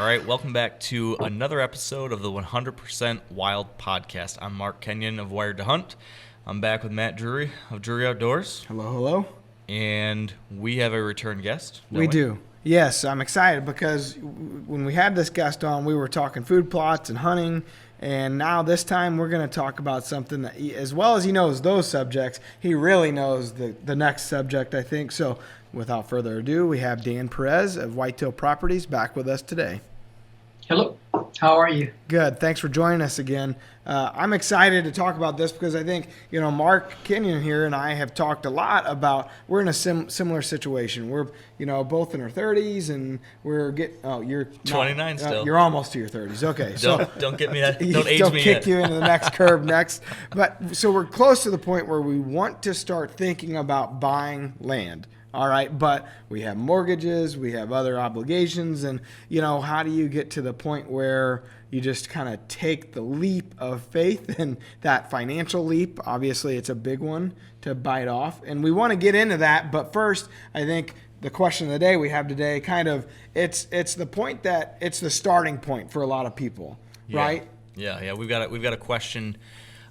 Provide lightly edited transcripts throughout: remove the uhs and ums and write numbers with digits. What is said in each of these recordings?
right, welcome back to another episode of the 100% Wild Podcast. I'm Mark Kenyon of Wired to Hunt. I'm back with Matt Drury of Drury Outdoors. Hello, hello. And we have a return guest. We do. Yes, I'm excited because when we had this guest on, we were talking food plots and hunting. And now this time we're going to talk about something that, as well as he knows those subjects, he really knows the next subject, I think. So without further ado, we have Dan Perez of Whitetail Properties back with us today. Hello. How are you? Good. Thanks for joining us again. I'm excited to talk about this because I think, Mark Kenyon here and I have talked a lot about we're in a similar situation. We're, both in our 30s and we're you're 29 still. You're almost to your 30s. Okay. Don't get me that. Don't age don't me kick yet. you into the next curve next. But so we're close to the point where we want to start thinking about buying land. All right, but we have mortgages, we have other obligations, and, how do you get to the point where you just kind of take the leap of faith and that financial leap? Obviously, it's a big one to bite off, and we want to get into that, but first, I think the question of the day we have today it's the point that it's the starting point for a lot of people, right? Yeah, we've got a question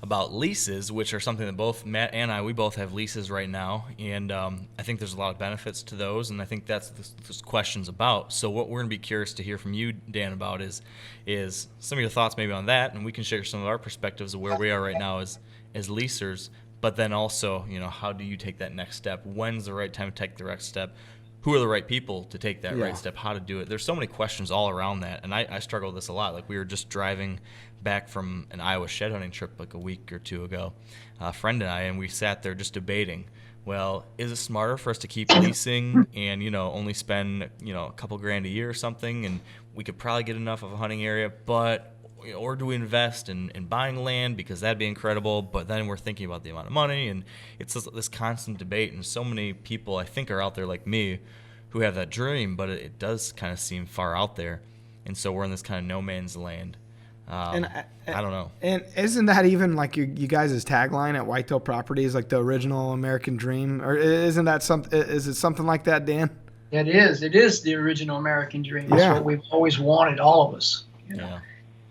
about leases, which are something that both Matt and we both have leases right now, and I think there's a lot of benefits to those, and I think that's this question's about. So what we're going to be curious to hear from you, Dan, about is some of your thoughts maybe on that, and we can share some of our perspectives of where we are right now as leasers, but then also, how do you take that next step? When's the right time to take the next step? Who are the right people to take that right step? How to do it? There's so many questions all around that, and I struggle with this a lot. Like, we were just driving back from an Iowa shed hunting trip like a week or two ago, a friend and I, and we sat there just debating, well, is it smarter for us to keep leasing and, only spend, a couple grand a year or something, and we could probably get enough of a hunting area, but or do we invest in buying land because that'd be incredible, but then we're thinking about the amount of money, and it's this constant debate, and so many people I think are out there like me who have that dream, but it does kind of seem far out there, and so we're in this kind of no man's land. I don't know. And isn't that even like you guys' tagline at Whitetail Properties, like the original American dream? Or isn't that something? Is it something like that, Dan? It is. It is the original American dream. It's what we've always wanted, all of us. Yeah.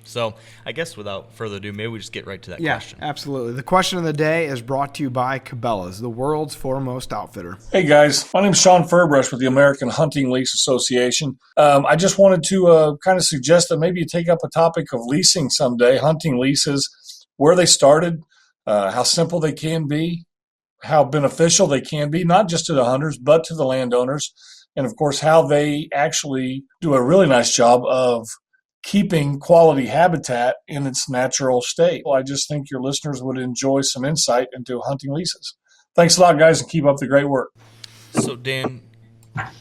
So I guess without further ado, maybe we just get right to that question. Yeah, absolutely. The question of the day is brought to you by Cabela's, the world's foremost outfitter. Hey guys, my name is Sean Furbrush with the American Hunting Lease Association. I just wanted to kind of suggest that maybe you take up a topic of leasing someday, hunting leases, where they started, how simple they can be, how beneficial they can be, not just to the hunters, but to the landowners, and of course how they actually do a really nice job of keeping quality habitat in its natural state. Well, I just think your listeners would enjoy some insight into hunting leases. Thanks a lot, guys, and keep up the great work. So, Dan,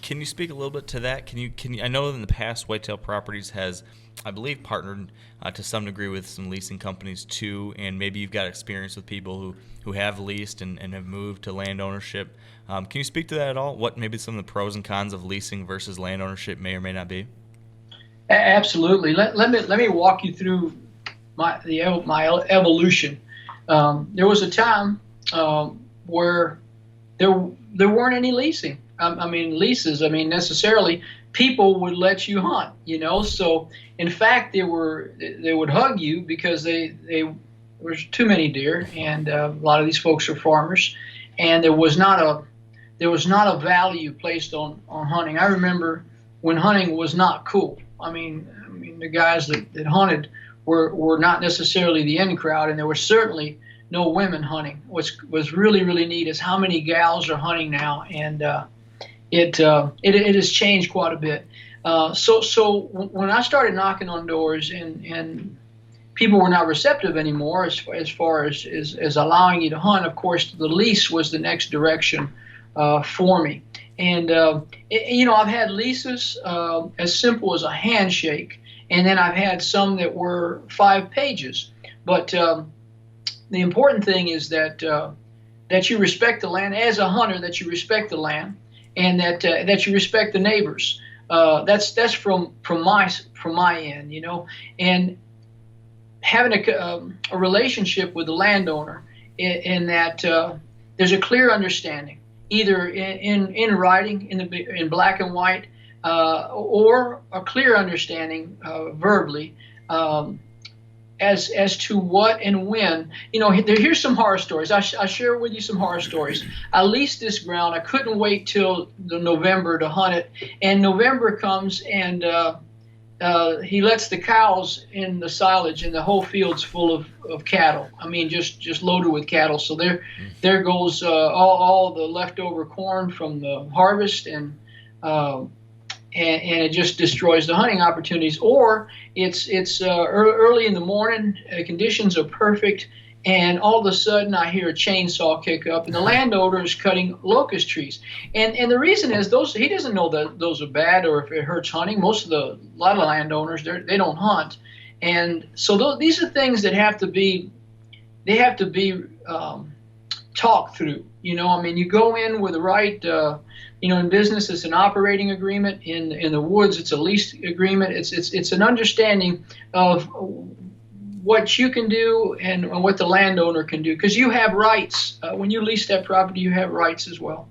can you speak a little bit to that? Can you? I know in the past, Whitetail Properties has, I believe, partnered to some degree with some leasing companies too, and maybe you've got experience with people who have leased and have moved to land ownership. Can you speak to that at all? What maybe some of the pros and cons of leasing versus land ownership may or may not be? Absolutely. Let me walk you through my evolution. There was a time where there weren't any leasing. Leases. Necessarily people would let you hunt. So in fact they would hug you because there was too many deer, and a lot of these folks are farmers, and there was not a value placed on hunting. I remember when hunting was not cool. The guys that hunted were not necessarily the in crowd, and there was certainly no women hunting. What was really, really neat is how many gals are hunting now, and it has changed quite a bit. So when I started knocking on doors and people were not receptive anymore as far as allowing you to hunt, of course, the lease was the next direction for me. And, I've had leases as simple as a handshake, and then I've had some that were 5 pages. But the important thing is that you respect the land as a hunter, that you respect the land, and that you respect the neighbors. That's from my end, and having a relationship with the landowner in that there's a clear understanding, either in writing in black and white, or a clear understanding verbally. As to what and when. Here's some horror stories. I share with you some horror stories. I leased this ground. I couldn't wait till the November to hunt it, and November comes, and he lets the cows in the silage, and the whole field's full of cattle. I mean, just loaded with cattle. So there goes all the leftover corn from the harvest, and it just destroys the hunting opportunities. Or it's early in the morning, conditions are perfect, and all of a sudden I hear a chainsaw kick up, and the landowner is cutting locust trees. And the reason is he doesn't know that those are bad or if it hurts hunting. A lot of landowners, they don't hunt, and so these are things that have to be talked through. I mean, you go in with the right. In business, it's an operating agreement. In the woods, it's a lease agreement. It's an understanding of what you can do and what the landowner can do, because you have rights. When you lease that property, you have rights as well.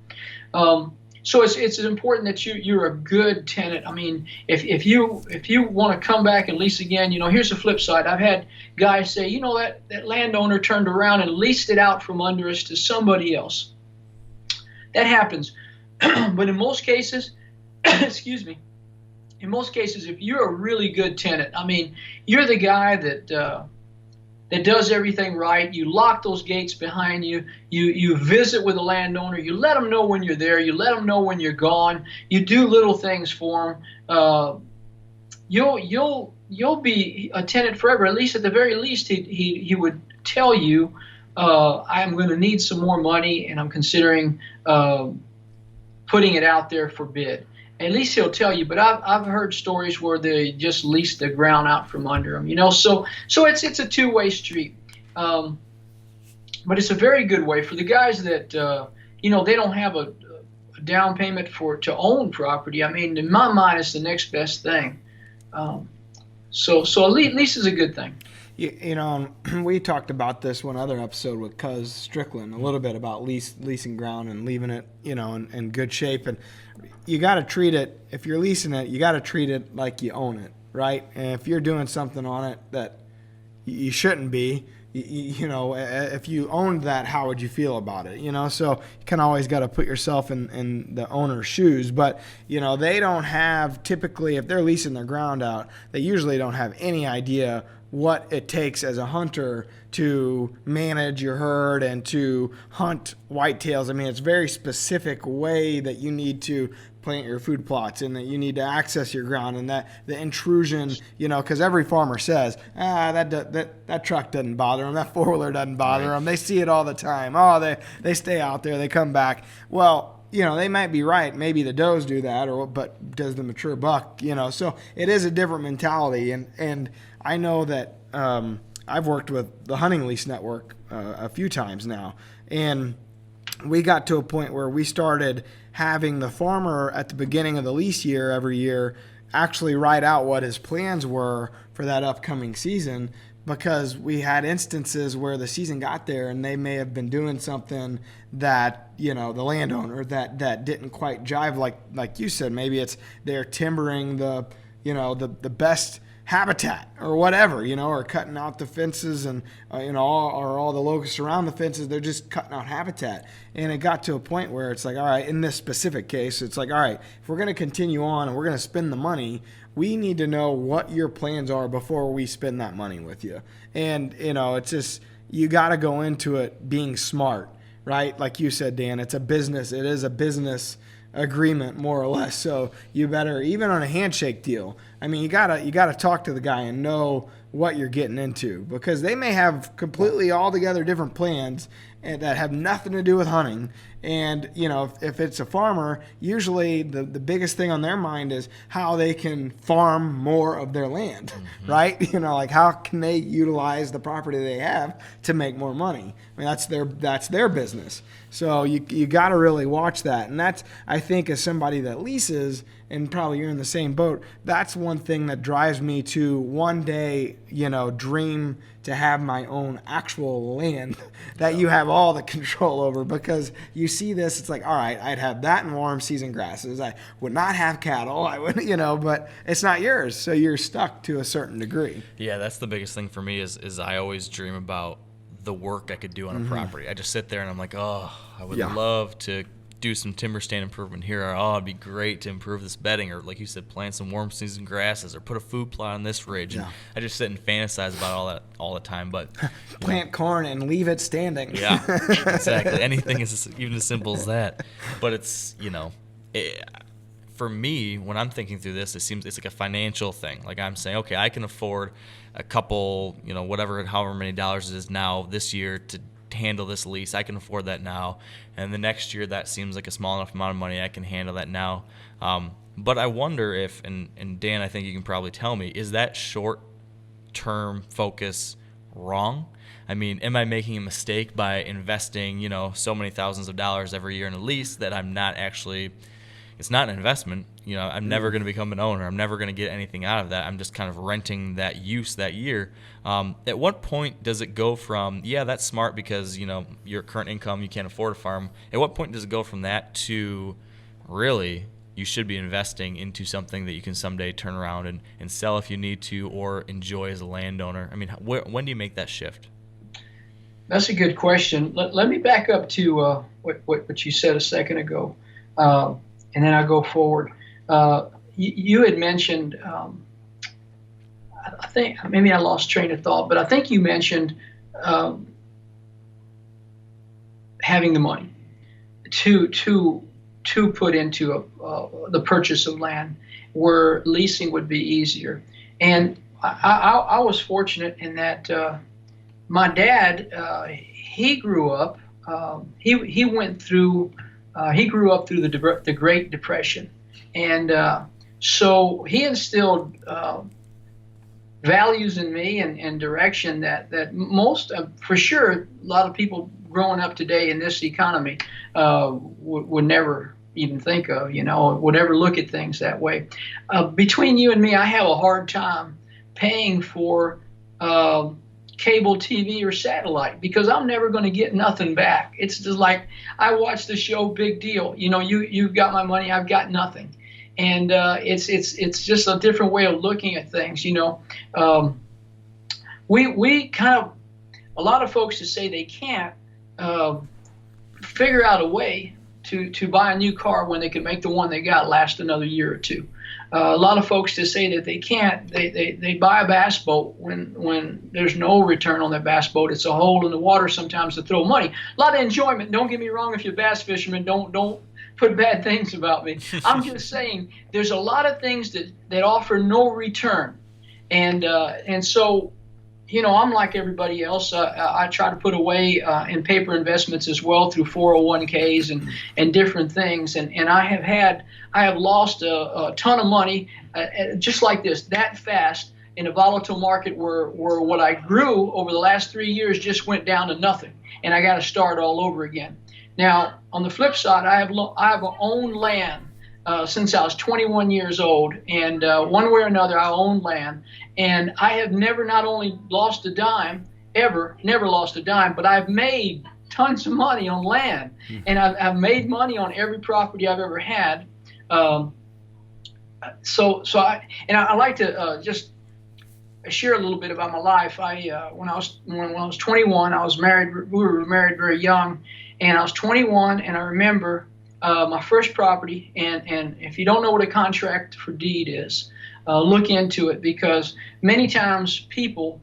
So it's important that you're a good tenant. I mean, if you want to come back and lease again, here's the flip side. I've had guys say, that landowner turned around and leased it out from under us to somebody else. That happens. But in most cases, excuse me, if you're a really good tenant, I mean, you're the guy that does everything right. You lock those gates behind you. You visit with the landowner. You let them know when you're there. You let them know when you're gone. You do little things for them. You'll be a tenant forever. At least, at the very least, he would tell you, I'm going to need some more money, and I'm considering putting it out there for bid. At least he'll tell you. But I've heard stories where they just lease the ground out from under them. So it's a two-way street. But it's a very good way for the guys that they don't have a down payment to own property. I mean, in my mind, it's the next best thing. So a lease is a good thing. We talked about this one other episode with Cuz Strickland a little bit about leasing ground and leaving it, in good shape. And you got to treat it, if you're leasing it, you got to treat it like you own it, right? And if you're doing something on it that you shouldn't be, if you owned that, how would you feel about it? So you kind of always got to put yourself in the owner's shoes. But, they don't have, typically, if they're leasing their ground out, they usually don't have any idea what it takes as a hunter to manage your herd and to hunt whitetails. I mean, it's a very specific way that you need to plant your food plots and that you need to access your ground, and that the intrusion, because every farmer says, that truck doesn't bother them, that four-wheeler doesn't bother them. They see it all the time. Oh, they stay out there, they come back. Well, they might be right. Maybe the does do that, but does the mature buck? So it is a different mentality, and I know that I've worked with the Hunting Lease Network a few times now, and we got to a point where we started having the farmer at the beginning of the lease year every year actually write out what his plans were for that upcoming season, because we had instances where the season got there and they may have been doing something that, the landowner that didn't quite jive, like you said. Maybe it's they're timbering the best habitat or whatever, or cutting out the fences and, all the locusts around the fences. They're just cutting out habitat. And it got to a point where it's like, all right, in this specific case, it's like, all right, if we're going to continue on and we're going to spend the money, we need to know what your plans are before we spend that money with you. And, it's just, you got to go into it being smart, right? Like you said, Dan, it's a business. It is a business agreement, more or less. So you better, even on a handshake deal, I mean, you gotta talk to the guy and know what you're getting into, because they may have completely altogether different plans that have nothing to do with hunting. And if it's a farmer, usually the biggest thing on their mind is how they can farm more of their land, right? Like how can they utilize the property they have to make more money? I mean, that's their business. So you got to really watch that. And that's, I think, as somebody that leases, and probably you're in the same boat, that's one thing that drives me to one day, dream to have my own actual land that you have all the control over, because you see this, it's like, all right, I'd have that in warm season grasses. I would not have cattle. I would, but it's not yours. So you're stuck to a certain degree. Yeah, that's the biggest thing for me is I always dream about the work I could do on a property. I just sit there and I'm like, oh, I would love to do some timber stand improvement here, or oh, it'd be great to improve this bedding, or like you said, plant some warm season grasses, or put a food plot on this ridge. And I just sit and fantasize about all that all the time. But plant corn and leave it standing. Yeah, exactly. Anything is even as simple as that. But it's for me, when I'm thinking through this, it seems it's like a financial thing. Like I'm saying, okay, I can afford a couple, however many dollars it is now this year to handle this lease. I can afford that now. And the next year, that seems like a small enough amount of money. I can handle that now. But I wonder if, and Dan, I think you can probably tell me, is that short-term focus wrong? I mean, am I making a mistake by investing, so many thousands of dollars every year in a lease that I'm not actually, it's not an investment. I'm never going to become an owner. I'm never going to get anything out of that. I'm just kind of renting that use that year. At what point does it go from, that's smart because, your current income, you can't afford a farm. At what point does it go from that to really you should be investing into something that you can someday turn around and sell if you need to, or enjoy as a landowner? I mean, when do you make that shift? That's a good question. Let me back up to what you said a second ago, and then I'll go forward. You had mentioned, I think maybe I lost train of thought, but I think you mentioned having the money to put into the purchase of land, where leasing would be easier. And I was fortunate in that my dad, he grew up, he went through, he grew up through the Great Depression. And so he instilled values in me and direction that most, for sure, a lot of people growing up today in this economy would never even think of, would ever look at things that way. Between you and me, I have a hard time paying for cable TV or satellite, because I'm never going to get nothing back. It's just like I watch the show Big Deal. You've got my money, I've got nothing. And it's just a different way of looking at things. We kind of, a lot of folks that say they can't figure out a way to buy a new car when they can make the one they got last another year or two. A lot of folks that say that they can't, they buy a bass boat when there's no return on that bass boat. It's a hole in the water sometimes to throw money. A lot of enjoyment. Don't get me wrong, if you're a bass fisherman, don't put bad things about me. I'm just saying there's a lot of things that offer no return. And so, I'm like everybody else. I try to put away in paper investments as well through 401ks and different things. And I have lost a ton of money just like this, that fast, in a volatile market where what I grew over the last 3 years just went down to nothing, and I got to start all over again. Now, on the flip side, I have owned land since I was 21 years old, and one way or another, I own land, and I have never not only lost a dime, never lost a dime, but I've made tons of money on land, and I've made money on every property I've ever had. So I like to just share a little bit about my life. When I was 21, I was married. We were married very young, and I was 21, and I remember my first property. And if you don't know what a contract for deed is, look into it, because many times people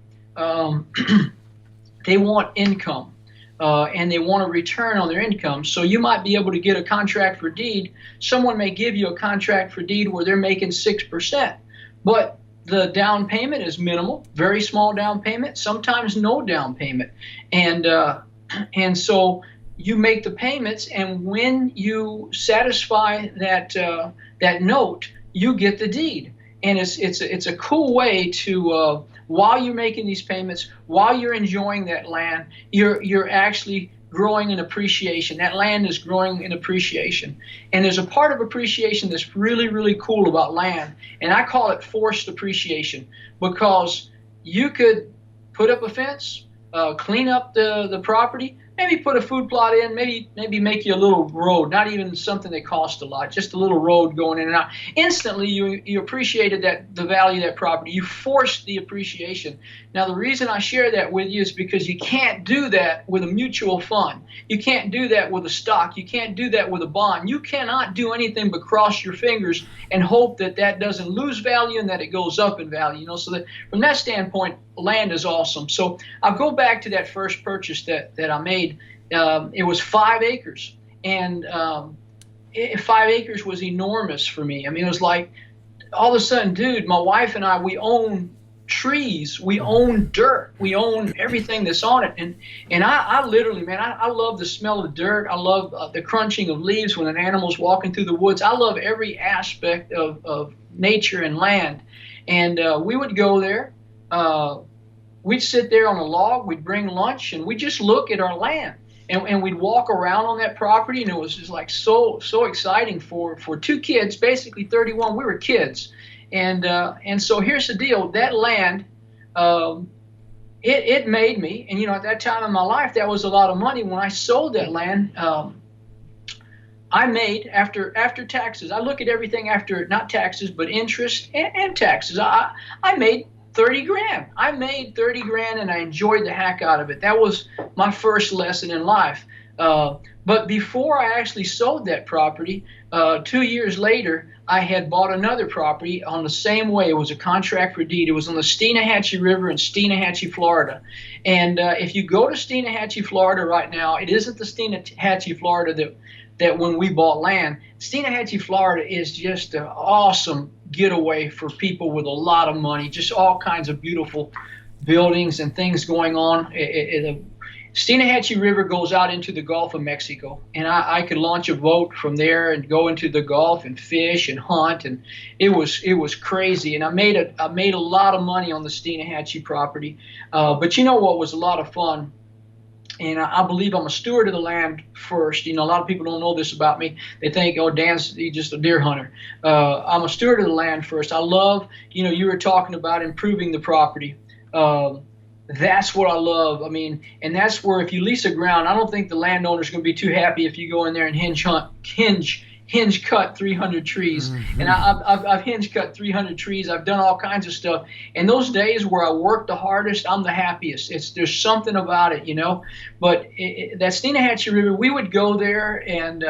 they want income. And they want a return on their income. So you might be able to get a contract for deed. Someone may give you a contract for deed where they're making 6%, but the down payment is minimal, very small down payment, sometimes no down payment. And so you make the payments, and when you satisfy that note, you get the deed. And it's a cool way to while you're making these payments, while you're enjoying that land, you're actually growing in appreciation. That land is growing in appreciation. And there's a part of appreciation that's really, really cool about land. And I call it forced appreciation, because you could put up a fence, clean up the property, maybe put a food plot in, maybe make you a little road, not even something that cost a lot, just a little road going in and out. Instantly, you appreciated the value of that property. You forced the appreciation. Now, the reason I share that with you is because you can't do that with a mutual fund. You can't do that with a stock. You can't do that with a bond. You cannot do anything but cross your fingers and hope that doesn't lose value and that it goes up in value. So that from that standpoint, land is awesome. So I'll go back to that first purchase that I made. It was 5 acres, and 5 acres was enormous for me. I mean, it was like all of a sudden, dude, my wife and I, we own trees, we own dirt, we own everything that's on it. And I literally, man, I love the smell of dirt. I love the crunching of leaves when an animal's walking through the woods. I love every aspect of nature and land. And we would go there. We'd sit there on a log, we'd bring lunch, and we'd just look at our land. And we'd walk around on that property, and it was just like so exciting for 2 kids, basically 31. We were kids. And so here's the deal. That land, it made me, and at that time in my life, that was a lot of money. When I sold that land, I made, after taxes, I look at everything after, not taxes, but interest and taxes. I made 30 grand. I made 30 grand, and I enjoyed the heck out of it. That was my first lesson in life. But before I actually sold that property, 2 years later, I had bought another property on the same way. It was a contract for deed. It was on the Steenahatchee River in Steenahatchee, Florida. And if you go to Steenahatchee, Florida right now, it isn't the Steenahatchee, Florida that when we bought land. Steenahatchee, Florida is just an awesome getaway for people with a lot of money, just all kinds of beautiful buildings and things going on. The Steenahatchee River goes out into the Gulf of Mexico, and I could launch a boat from there and go into the Gulf and fish and hunt, and it was crazy. And I made a lot of money on the Steenahatchee property. But you know what was a lot of fun? And I believe I'm a steward of the land first. A lot of people don't know this about me. They think, oh, Dan's just a deer hunter. I'm a steward of the land first. I love, you were talking about improving the property. That's what I love. I mean, and that's where if you lease a ground, I don't think the landowner's going to be too happy if you go in there and hinge cut 300 trees. Mm-hmm. And I've hinge cut 300 trees. I've done all kinds of stuff. And those days where I work the hardest, I'm the happiest. There's something about it, But that Steenahatchee River, we would go there and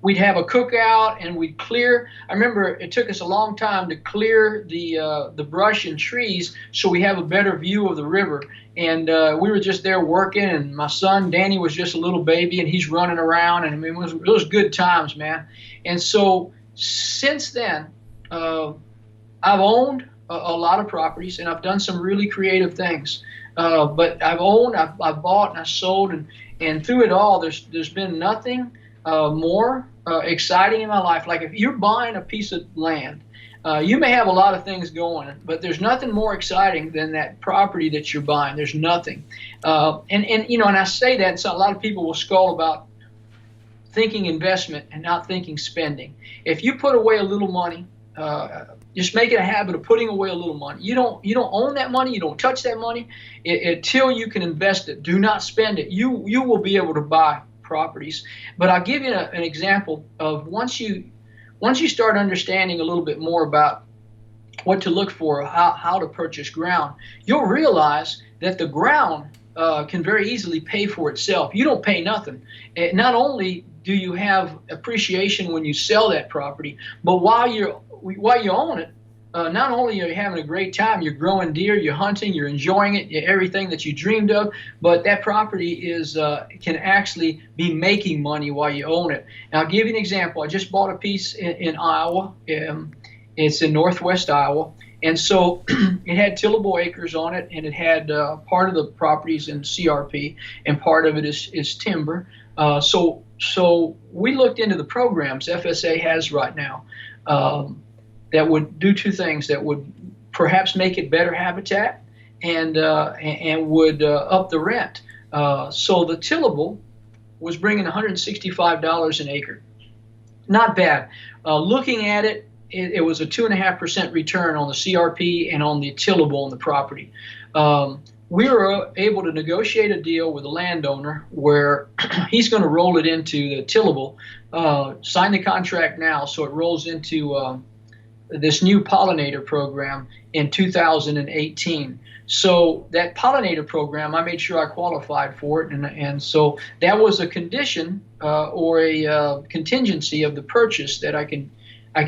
we'd have a cookout and we'd clear. I remember it took us a long time to clear the brush and trees so we have a better view of the river. And we were just there working, and my son Danny was just a little baby, and he's running around, and I mean, it was good times, man. And so since then, I've owned a lot of properties, and I've done some really creative things. But I've owned, I've bought, and I sold, and through it all, there's been nothing more exciting in my life. Like if you're buying a piece of land, you may have a lot of things going, but there's nothing more exciting than that property that you're buying. There's nothing. And I say that, so a lot of people will scold about thinking investment and not thinking spending. If you put away a little money, just make it a habit of putting away a little money. You don't own that money. You don't touch that money until you can invest it. Do not spend it. You will be able to buy properties. But I'll give you an example of once you start understanding a little bit more about what to look for, how to purchase ground, you'll realize that the ground can very easily pay for itself. You don't pay nothing. Not only do you have appreciation when you sell that property, but while you own it, not only are you having a great time, you're growing deer, you're hunting, you're enjoying it, everything that you dreamed of, but that property can actually be making money while you own it. And I'll give you an example. I just bought a piece in Iowa. It's in northwest Iowa. And so it had tillable acres on it, and it had part of the properties in CRP, and part of it is timber. So we looked into the programs FSA has right now that would do 2 things, that would perhaps make it better habitat and would up the rent. So the tillable was bringing $165 an acre. Not bad. Looking at it, it was a 2.5% return on the CRP and on the tillable on the property. We were able to negotiate a deal with the landowner where he's going to roll it into the tillable, sign the contract now so it rolls into this new pollinator program in 2018. So that pollinator program, I made sure I qualified for it, and so that was a condition or a contingency of the purchase that I can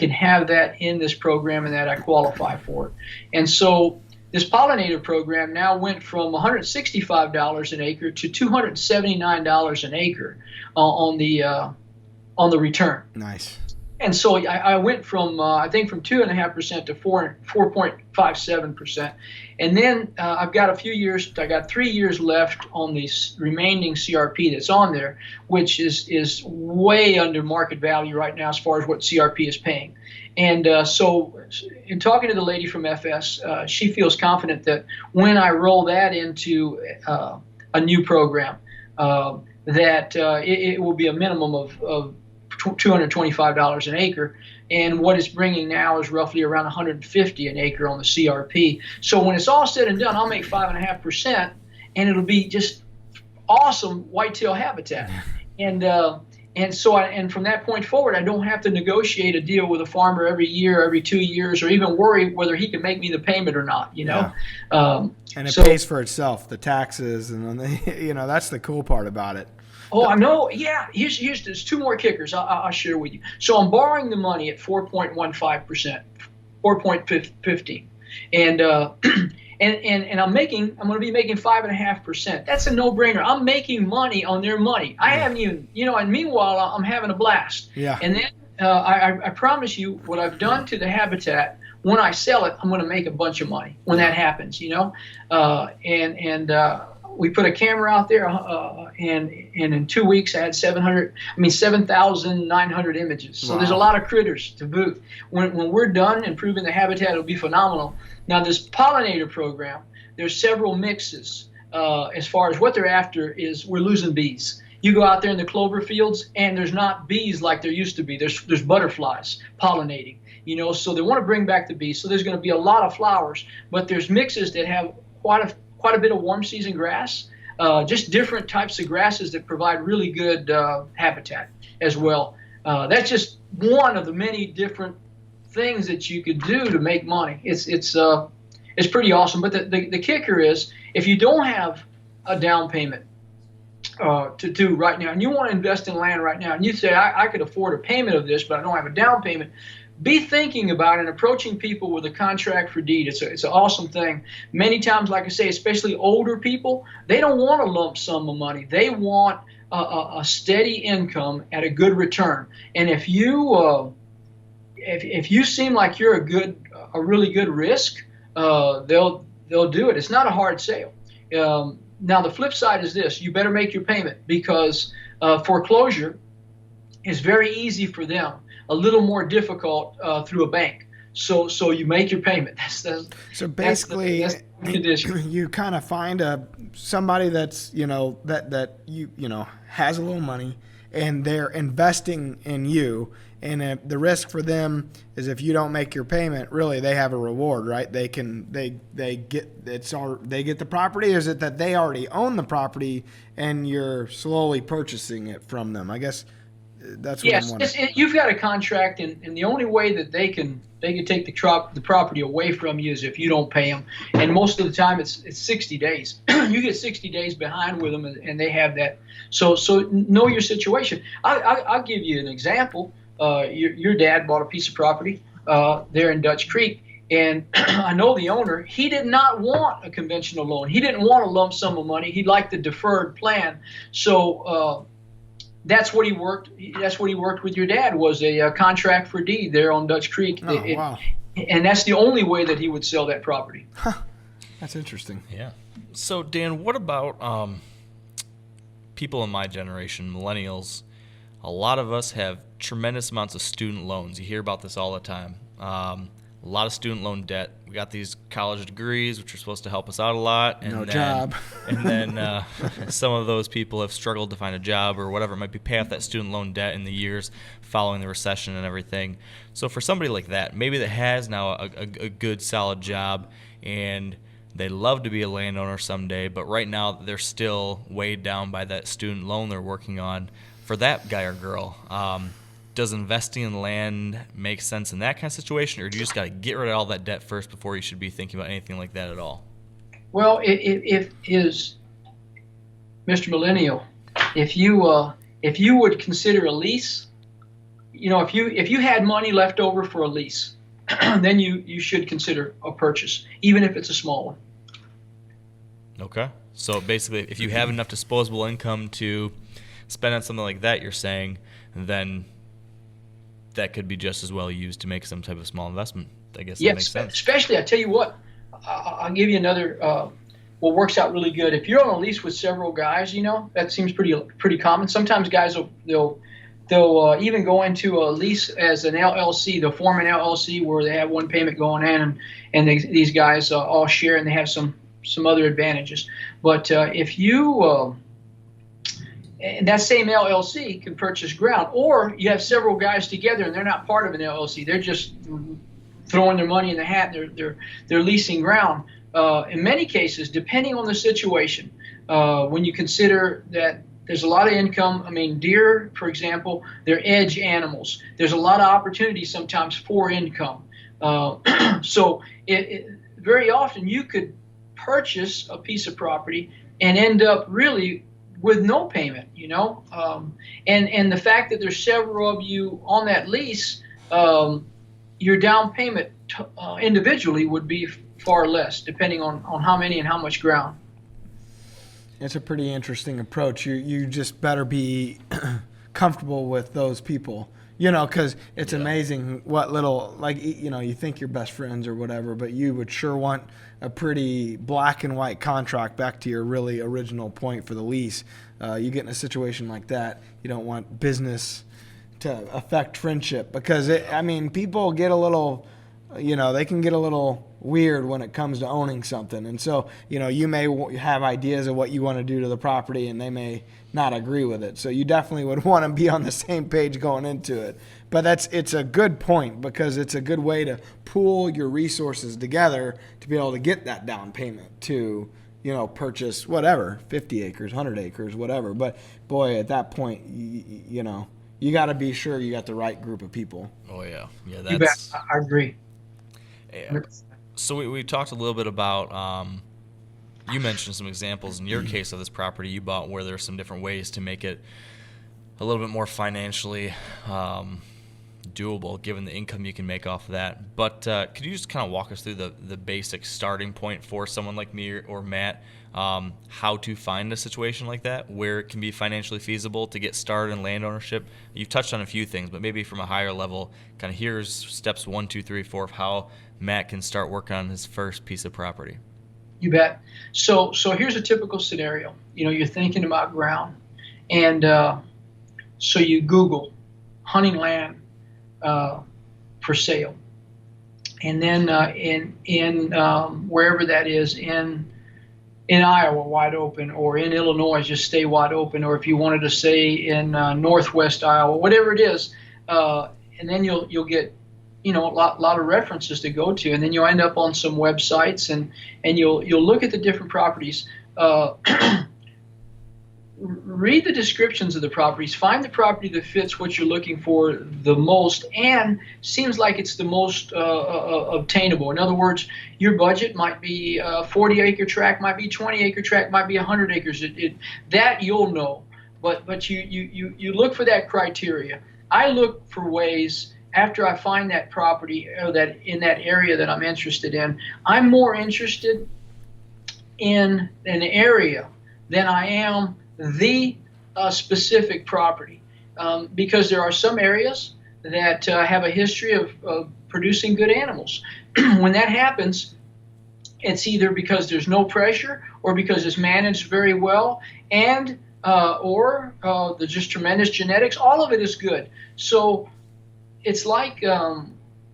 have that in this program and that I qualify for it. And so this pollinator program now went from $165 an acre to $279 an acre on the return. Nice. And so I went from I think from 2.5% to 4.57%, and then I've got a few years. I got 3 years left on the remaining CRP that's on there, which is way under market value right now as far as what CRP is paying. And so, in talking to the lady from FS, she feels confident that when I roll that into a new program, that it will be a minimum of $225 an acre, and what it's bringing now is roughly around $150 an acre on the CRP. So when it's all said and done, I'll make 5.5%, and it'll be just awesome whitetail habitat. And so from that point forward, I don't have to negotiate a deal with a farmer every year, every 2 years, or even worry whether he can make me the payment or not. Yeah. And it so, pays for itself, the taxes, and that's the cool part about it. Oh, I know. Yeah. There's two more kickers I'll share with you. So I'm borrowing the money at 4.15%, 4.15, and I'm going to be making 5.5%. That's a no-brainer. I'm making money on their money. I haven't even, and meanwhile I'm having a blast. Yeah. And then I promise you, what I've done to the habitat, when I sell it, I'm going to make a bunch of money when that happens. We put a camera out there, and in 2 weeks I had 7,900 images. So There's a lot of critters to boot. When we're done improving the habitat, it'll be phenomenal. Now this pollinator program, there's several mixes. As far as what they're after is we're losing bees. You go out there in the clover fields and there's not bees like there used to be. There's butterflies pollinating. So they want to bring back the bees. So there's going to be a lot of flowers, but there's mixes that have quite a bit of warm season grass, just different types of grasses that provide really good habitat as well. That's just one of the many different things that you could do to make money. It's pretty awesome. But the kicker is, if you don't have a down payment to do right now, and you want to invest in land right now, and you say, I could afford a payment of this, but I don't have a down payment, be thinking about and approaching people with a contract for deed. It's an awesome thing. Many times, like I say, especially older people, they don't want a lump sum of money. They want a steady income at a good return. And if you seem like you're a really good risk, they'll do it. It's not a hard sale. Now the flip side is this: you better make your payment, because foreclosure is very easy for them. A little more difficult through a bank. So you make your payment. So basically, that's the condition. You kind of find somebody that's that has a little money, and they're investing in you. And the risk for them is, if you don't make your payment, really they have a reward, right? They get the property. Or is it that they already own the property and you're slowly purchasing it from them? I guess. That's what I'm wondering. You've got a contract, and the only way that they can take the property away from you is if you don't pay them. And most of the time, it's 60 days. You get 60 days behind with them, and they have that. So know your situation. I'll give you an example. Your dad bought a piece of property there in Dutch Creek, and I know the owner. He did not want a conventional loan. He didn't want a lump sum of money. He liked the deferred plan. So. That's what he worked with your dad, was a contract for deed there on Dutch Creek. Wow. And that's the only way that he would sell that property. Huh. That's interesting. Yeah. So Dan, what about people in my generation, millennials? A lot of us have tremendous amounts of student loans. You hear about this all the time. A a lot of student loan debt. We got these college degrees, which are supposed to help us out a lot. And No then, job. And then some of those people have struggled to find a job or whatever it might be, pay off that student loan debt in the years following the recession and everything. So for somebody like that, maybe that has now a good, solid job, and they love to be a landowner someday, but right now they're still weighed down by that student loan they're working on. For that guy or girl, does investing in land make sense in that kind of situation, or do you just got to get rid of all that debt first before you should be thinking about anything like that at all? Well, if is Mr. Millennial, if you would consider a lease, if you had money left over for a lease, then you should consider a purchase, even if it's a small one. Okay. So basically, if you have enough disposable income to spend on something like that, you're saying, then that could be just as well used to make some type of small investment. I guess that makes sense. Especially, I tell you what, I'll give you another, what works out really good. If you're on a lease with several guys, that seems pretty common. Sometimes guys they'll even go into a lease as an LLC. They'll form an LLC where they have one payment going in, and these guys all share, and they have some other advantages. But if you and that same LLC can purchase ground, or you have several guys together and they're not part of an LLC. They're just throwing their money in the hat. They're leasing ground. In many cases, depending on the situation, when you consider that there's a lot of income. I mean, deer, for example, they're edge animals. There's a lot of opportunity sometimes for income. So very often you could purchase a piece of property and end up really with no payment, and the fact that there's several of you on that lease, your down payment individually would be far less, depending on how many and how much ground. It's a pretty interesting approach. You just better be comfortable with those people, because it's amazing what little, you think you're best friends or whatever, but you would sure want a pretty black and white contract. Back to your really original point for the lease. You get in a situation like that, you don't want business to affect friendship, because people get a little, they can get a little weird when it comes to owning something. And so, you may have ideas of what you want to do to the property, and they may not agree with it. So you definitely would want to be on the same page going into it. But it's a good point, because it's a good way to pool your resources together to be able to get that down payment to, purchase whatever, 50 acres, 100 acres, whatever. But boy, at that point, you got to be sure you got the right group of people. Oh yeah. Yeah. You bet. I agree. Yeah. So we talked a little bit about, you mentioned some examples in your case of this property you bought where there's some different ways to make it a little bit more financially doable given the income you can make off of that. But could you just kind of walk us through the basic starting point for someone like me or Matt, how to find a situation like that where it can be financially feasible to get started in land ownership? You've touched on a few things, but maybe from a higher level, kind of here's steps 1, 2, 3, 4 of how Matt can start working on his first piece of property. You bet. So here's a typical scenario. You're thinking about ground, and so you Google hunting land for sale, and then in wherever that is in Iowa, wide open, or in Illinois, just stay wide open, or if you wanted to say in northwest Iowa, whatever it is, and then you'll get a lot of references to go to, and then you'll end up on some websites, and you'll look at the different properties. Read the descriptions of the properties. Find the property that fits what you're looking for the most and seems like it's the most obtainable. In other words, your budget might be a 40-acre tract, might be 20-acre tract, might be 100 acres. That you'll know. But you look for that criteria. I look for ways after I find that property or that in that area that I'm interested in. I'm more interested in an area than I am the specific property, because there are some areas that have a history of producing good animals. When that happens, it's either because there's no pressure or because it's managed very well, and or there's just tremendous genetics. All of it is good. So it's like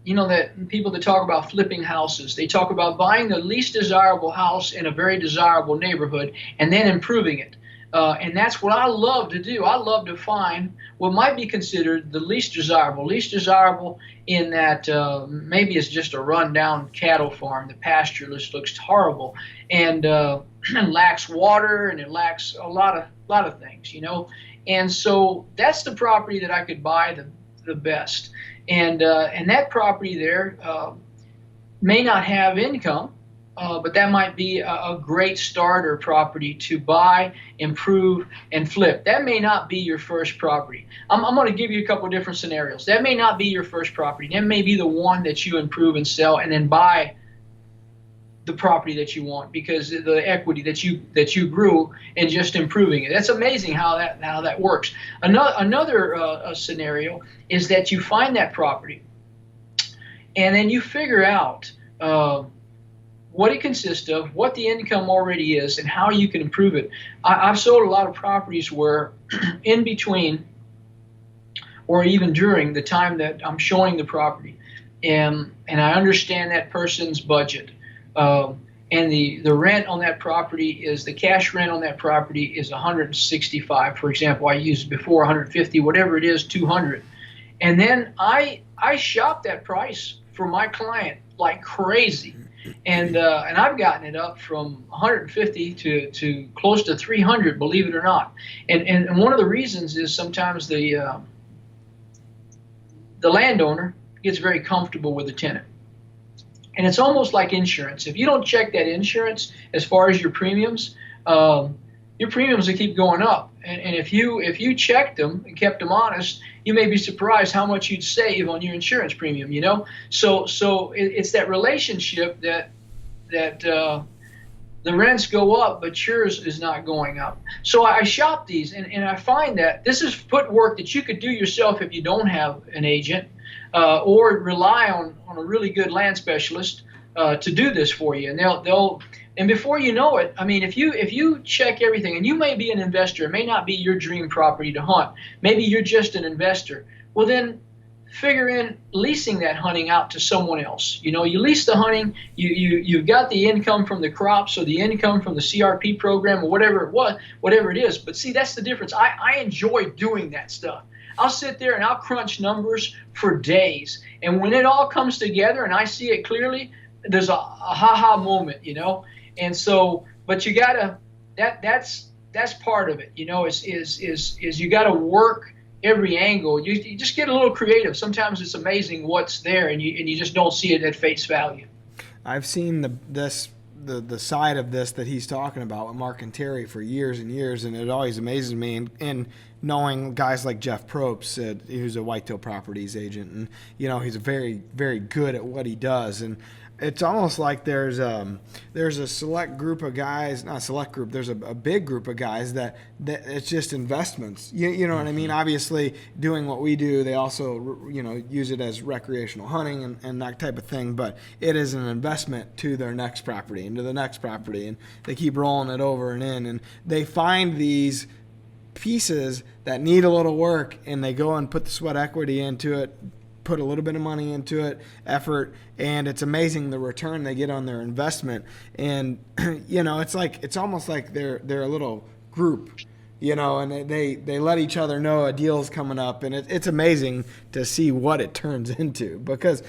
that people that talk about flipping houses, they talk about buying the least desirable house in a very desirable neighborhood and then improving it. And that's what I love to do. I love to find what might be considered the least desirable. Least desirable in that maybe it's just a rundown cattle farm. The pasture looks horrible and lacks water, and it lacks a lot of things, And so that's the property that I could buy the best. And that property there may not have income. But that might be a great starter property to buy, improve, and flip. That may not be your first property. I'm going to give you a couple of different scenarios. That may not be your first property. That may be the one that you improve and sell, and then buy the property that you want because of the equity that you grew in just improving it. That's amazing how that works. Another scenario is that you find that property, and then you figure out what it consists of, what the income already is, and how you can improve it. I've sold a lot of properties where in between or even during the time that I'm showing the property, and I understand that person's budget, and the rent on that property is, the cash rent on that property is 165, for example. I used before 150, whatever it is, 200. And then I shop that price for my client like crazy. And I've gotten it up from 150 to close to 300, believe it or not. And one of the reasons is sometimes the landowner gets very comfortable with the tenant. And it's almost like insurance. If you don't check that insurance as far as your premiums will keep going up. And if you checked them and kept them honest, you may be surprised how much you'd save on your insurance premium, So it's that relationship that the rents go up, but yours is not going up. So I shop these, and I find that this is footwork that you could do yourself if you don't have an agent, or rely on a really good land specialist to do this for you. And they'll and before you know it, I mean, if you check everything, and you may be an investor, it may not be your dream property to hunt. Maybe you're just an investor. Well, then figure in leasing that hunting out to someone else. You lease the hunting, you've got the income from the crops or the income from the CRP program or whatever it is. But see, that's the difference. I enjoy doing that stuff. I'll sit there and I'll crunch numbers for days. And when it all comes together and I see it clearly, there's a ha-ha moment, And so, but you gotta, that's part of it, is you gotta work every angle. You just get a little creative. Sometimes it's amazing what's there, and you just don't see it at face value. I've seen the side of this that he's talking about with Mark and Terry for years and years, and it always amazes me. And knowing guys like Jeff Probst, who's a whitetail properties agent, and he's very, very good at what he does. And it's almost like there's a select group of guys, not a select group, there's a big group of guys that it's just investments. You know what I mean? Obviously, doing what we do, they also use it as recreational hunting and that type of thing. But it is an investment to their next property and to the next property, and they keep rolling it over and in, and they find these pieces that need a little work, and they go and put the sweat equity into it, put a little bit of money into it, effort, and it's amazing the return they get on their investment. And it's almost like they're a little group, and they let each other know a deal's coming up, and it's amazing to see what it turns into, because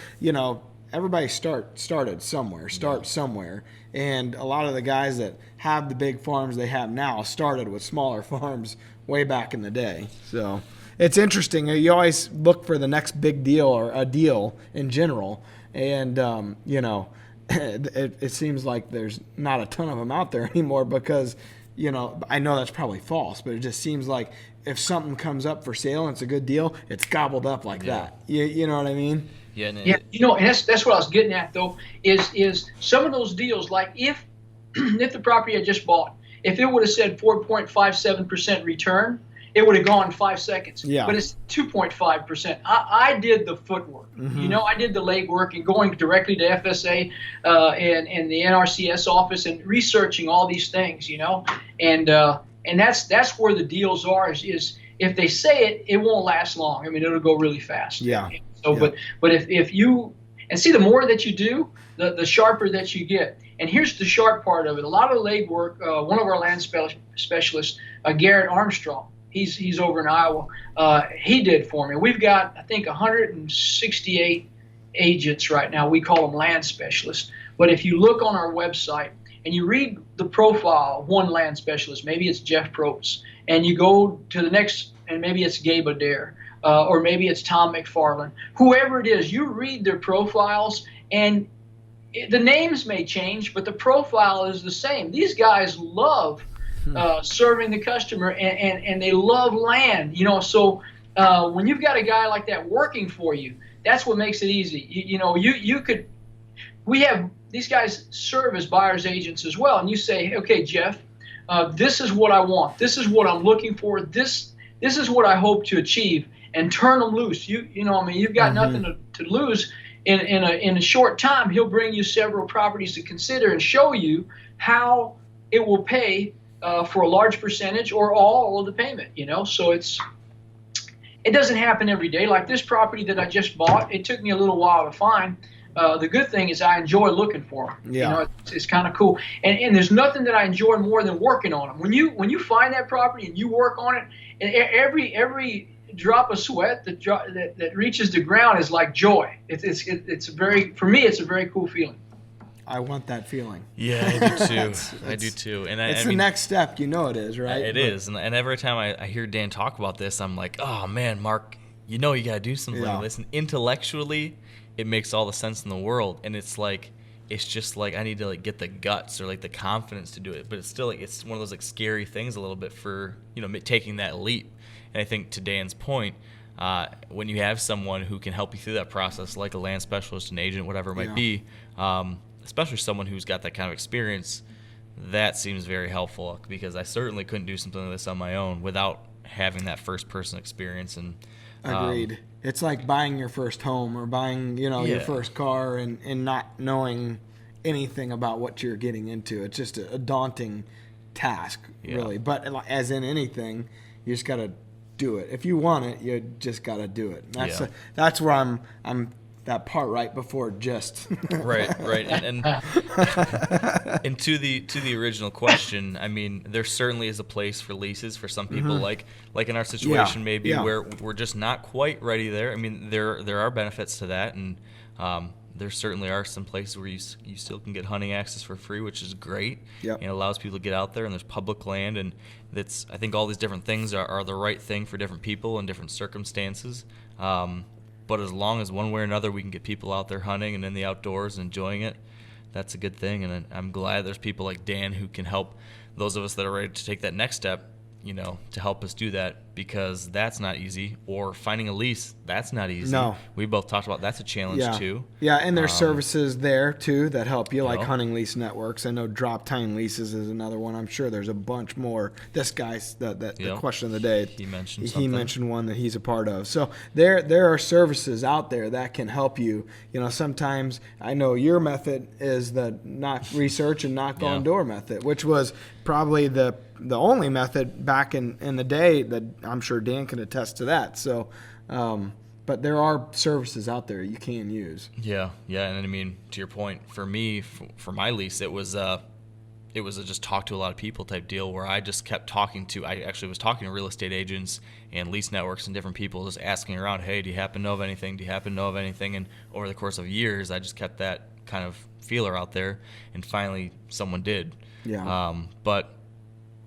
everybody started somewhere, and a lot of the guys that have the big farms they have now started with smaller farms way back in the day. So it's interesting. You always look for the next big deal or a deal in general. And, it seems like there's not a ton of them out there anymore because, I know that's probably false, but it just seems like if something comes up for sale and it's a good deal, it's gobbled up like that. You know what I mean? Yeah. And that's what I was getting at, though, is some of those deals, like if the property I just bought, if it would have said 4.57% return, it would have gone 5 seconds. Yeah. But it's 2.5%. I did the footwork. Mm-hmm. I did the legwork and going directly to FSA and the NRCS office and researching all these things, And that's where the deals are is if they say it, it won't last long. I mean, it'll go really fast. Yeah. So, yeah. But if you And see, the more that you do, the sharper that you get. And here's the sharp part of it. A lot of the legwork, one of our land specialists, Garrett Armstrong, he's over in Iowa, he did for me. We've got, I think, 168 agents right now. We call them land specialists. But if you look on our website and you read the profile of one land specialist, maybe it's Jeff Probst, and you go to the next, and maybe it's Gabe Adair, or maybe it's Tom McFarland, whoever it is, you read their profiles, and the names may change, but the profile is the same. These guys love serving the customer, and they love land. So when you've got a guy like that working for you, that's what makes it easy. You could. We have these guys serve as buyer's agents as well, and you say, okay, Jeff, this is what I want. This is what I'm looking for. This is what I hope to achieve, and turn them loose. You've got nothing to lose. In a short time, he'll bring you several properties to consider and show you how it will pay for a large percentage or all of the payment. So it doesn't happen every day. Like this property that I just bought, it took me a little while to find. The good thing is I enjoy looking for them. Yeah. It's kind of cool. And there's nothing that I enjoy more than working on them. When you find that property and you work on it, and every drop of sweat that reaches the ground is like joy. For me, it's a very cool feeling. I want that feeling. Yeah, I do too. I do too. And it's the next step. It is, right? It is. And every time I hear Dan talk about this, I'm like, oh man, Mark, you got to do something like this. And intellectually, it makes all the sense in the world. And it's just like I need to get the guts or the confidence to do it. But it's still it's one of those scary things a little bit for taking that leap. And I think to Dan's point, when you have someone who can help you through that process, like a land specialist, an agent, whatever it might be, especially someone who's got that kind of experience, that seems very helpful, because I certainly couldn't do something like this on my own without having that first-person experience. And agreed. It's like buying your first home or buying, your first car and not knowing anything about what you're getting into. It's just a daunting task, really. But as in anything, you just got to do it. If you want it, you just got to do it. That's where I'm that part right before just. right. And to the original question, I mean, there certainly is a place for leases for some people, like in our situation, where we're just not quite ready there. I mean, there are benefits to that, and there certainly are some places where you still can get hunting access for free, which is great. Yep. And it allows people to get out there, and there's public land, and I think all these different things are the right thing for different people in different circumstances. But as long as one way or another we can get people out there hunting and in the outdoors and enjoying it, that's a good thing. And I'm glad there's people like Dan who can help those of us that are ready to take that next step, to help us do that, because that's not easy. Or finding a lease, that's not easy. No. We both talked about that's a challenge too. Yeah, and there's services there too that help you, like hunting lease networks. I know drop time leases is another one. I'm sure there's a bunch more. This guy's the question of the day. He mentioned one that he's a part of. So there are services out there that can help you. Sometimes I know your method is the knock research and knock on door method, which was probably the only method back in the day that I'm sure Dan can attest to that. So, but there are services out there you can use. Yeah, and I mean, to your point, for me, for my lease, it was a just talk to a lot of people type deal, where I just kept talking to. I actually was talking to real estate agents and lease networks and different people, just asking around, hey, do you happen to know of anything? Do you happen to know of anything? And over the course of years, I just kept that kind of feeler out there, and finally, someone did. Yeah.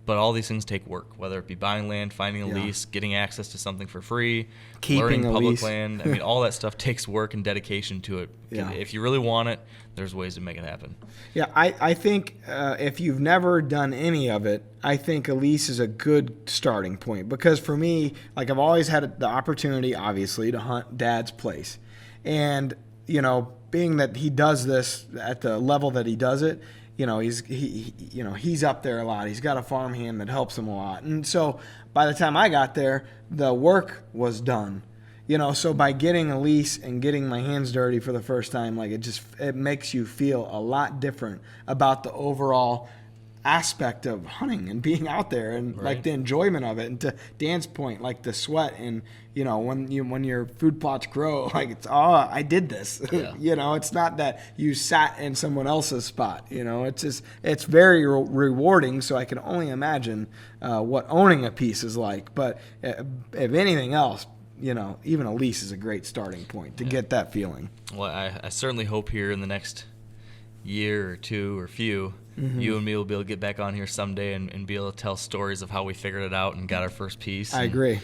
But all these things take work, whether it be buying land, finding a lease, getting access to something for free, keeping learning a public lease. land. I mean, all that stuff takes work and dedication to it. Yeah. If you really want it, there's ways to make it happen. Yeah, I think if you've never done any of it, I think a lease is a good starting point. Because for me, I've always had the opportunity, obviously, to hunt Dad's place. And, being that he does this at the level that he does it, he's up there a lot. He's got a farmhand that helps him a lot. And so by the time I got there, the work was done. So by getting a lease and getting my hands dirty for the first time, it makes you feel a lot different about the overall aspect of hunting and being out there and like the enjoyment of it. And to Dan's point, like the sweat and, you know, when your food plots grow, like it's, I did this. Yeah. You know, it's not that you sat in someone else's spot. You know, it's just, it's very rewarding. So I can only imagine what owning a piece is like. But if anything else, you know, even a lease is a great starting point to get that feeling. Well, I certainly hope here in the next year or two or few, you and me will be able to get back on here someday and be able to tell stories of how we figured it out and got our first piece. I agree.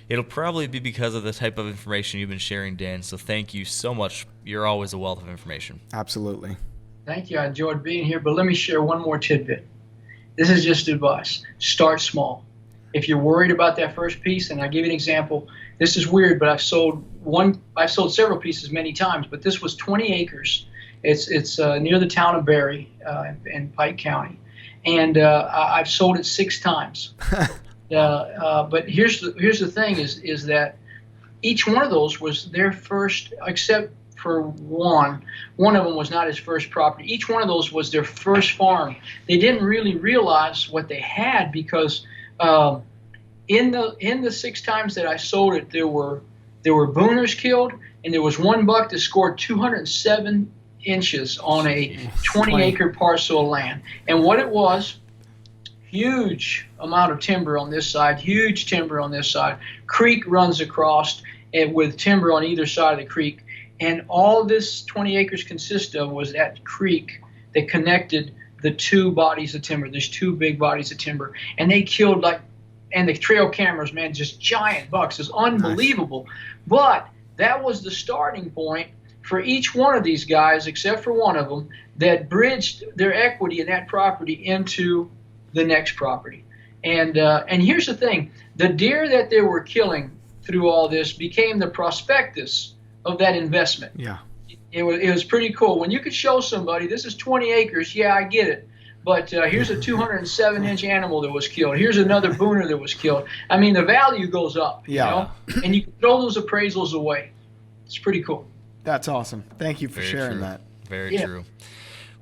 It'll probably be because of the type of information you've been sharing, Dan. So thank you so much. You're always a wealth of information. Absolutely. Thank you. I enjoyed being here, but let me share one more tidbit. This is just advice. Start small. If you're worried about that first piece, and I'll give you an example. This is weird, but I've sold several pieces many times, but this was 20 acres. It's near the town of Barry in Pike County, and I've sold it 6 times. But here's the thing is that each one of those was their first, except for one of them was not his first property. Each one of those was their first farm. They didn't really realize what they had because in the 6 times that I sold it, there were booners killed, and there was one buck that scored 207 inches on a 20-acre parcel of land. And what it was, huge amount of timber on this side, huge timber on this side. Creek runs across and with timber on either side of the creek. And all this 20 acres consists of was that creek that connected the 2 bodies of timber. There's 2 big bodies of timber. And they killed and the trail cameras, man, just giant bucks. It's unbelievable. Nice. But that was the starting point for each one of these guys, except for one of them, that bridged their equity in that property into the next property. And here's the thing. The deer that they were killing through all this became the prospectus of that investment. Yeah. It was pretty cool. When you could show somebody, this is 20 acres, yeah, I get it. But here's a 207-inch animal that was killed. Here's another booner that was killed. I mean, the value goes up, you know? And you can throw those appraisals away. It's pretty cool. That's awesome. Thank you for sharing that. Very true.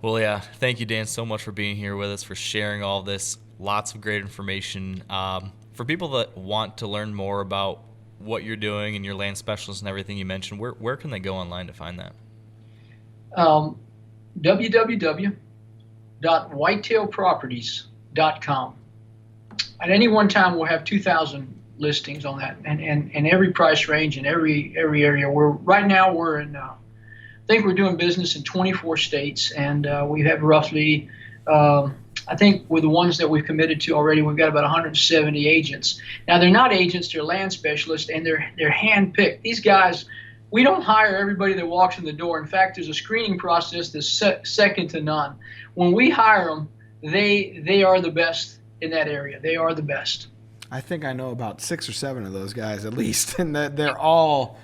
Well, yeah, thank you, Dan, so much for being here with us, for sharing all this. Lots of great information. For people that want to learn more about what you're doing and your land specialist and everything you mentioned, where can they go online to find that? www.whitetailproperties.com. At any one time, we'll have 2,000 listings on that, and every price range in every area. Right now we're in. I think we're doing business in 24 states, and we have roughly. I think with the ones that we've committed to already, we've got about 170 agents. Now they're not agents; they're land specialists, and they're hand-picked. These guys, we don't hire everybody that walks in the door. In fact, there's a screening process that's second to none. When we hire them, they are the best in that area. They are the best. I think I know about 6 or 7 of those guys at least, and they're all,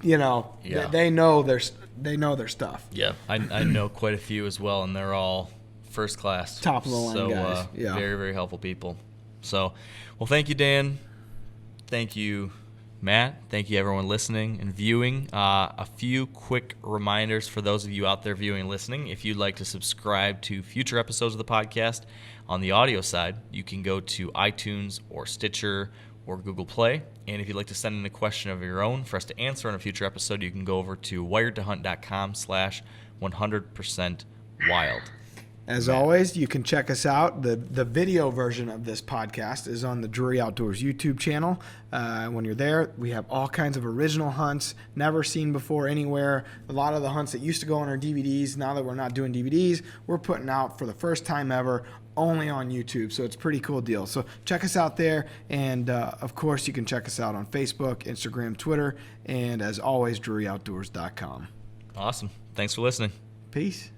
you know, they know their stuff. Yeah, I know quite a few as well, and they're all first class, top of the line guys. Very, very helpful people. So, well, thank you, Dan. Thank you, Matt. Thank you, everyone listening and viewing. A few quick reminders for those of you out there viewing and listening. If you'd like to subscribe to future episodes of the podcast, on the audio side, you can go to iTunes or Stitcher or Google Play. And if you'd like to send in a question of your own for us to answer in a future episode, you can go over to wiredtohunt.com/100%wild. As always, you can check us out. The video version of this podcast is on the Drury Outdoors YouTube channel. When you're there, we have all kinds of original hunts, never seen before anywhere. A lot of the hunts that used to go on our DVDs, now that we're not doing DVDs, we're putting out for the first time ever only on YouTube. So it's a pretty cool deal. So check us out there. And, of course, you can check us out on Facebook, Instagram, Twitter, and as always, DruryOutdoors.com. Awesome. Thanks for listening. Peace.